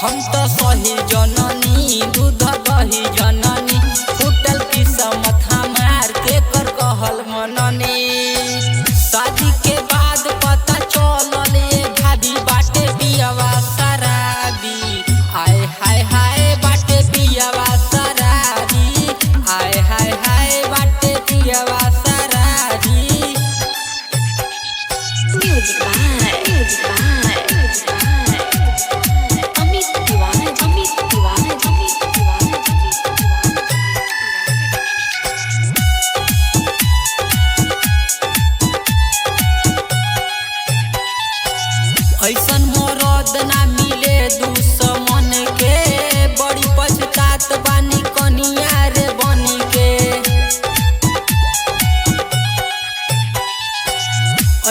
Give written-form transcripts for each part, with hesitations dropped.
हम तो सही जननी दूध दही जननी फुटल किस्मत हमार के कर कहल मननी। शादी के बाद पता चलल ये भाभी बाटे पियवा शराबी। हाय हाय हाय बाटे पियवा शराबी। हाय हाय हाय बाटे पियवा शराबी। ऐसन मरद ना मिले दुश्मन के बड़ी पछतात बानी कनिया रे बनी के।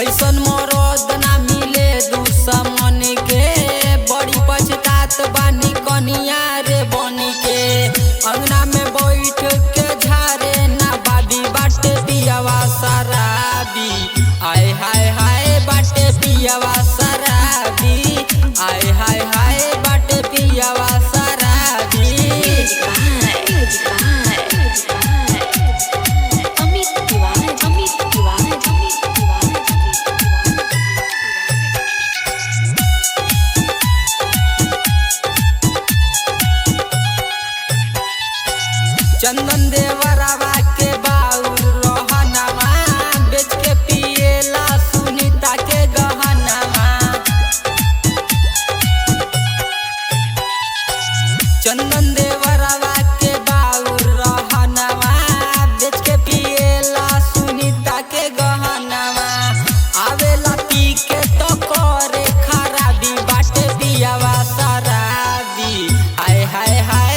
ऐसन मरद ना मिले दुश्मन के बड़ी पछतात बानी कनिया रे बनी के। अंगना में बैठ के झारे ना बाबी बाटे पियवा शराबी। हाय हाय हाय बाटे पियवा शराबी। हाय हाय हाय बाटे पियवा शराबी। चंदन देवरवा के बाउर रहनवा बेच के पिएला सुनीता के गहनवा। चंदन देवरवा के बाउर रहनवा बेच के पिएला सुनीता के गहनवा। आवेला पी के तो करे खराबी बाटे पियवा शराबी। हाय हाय हाय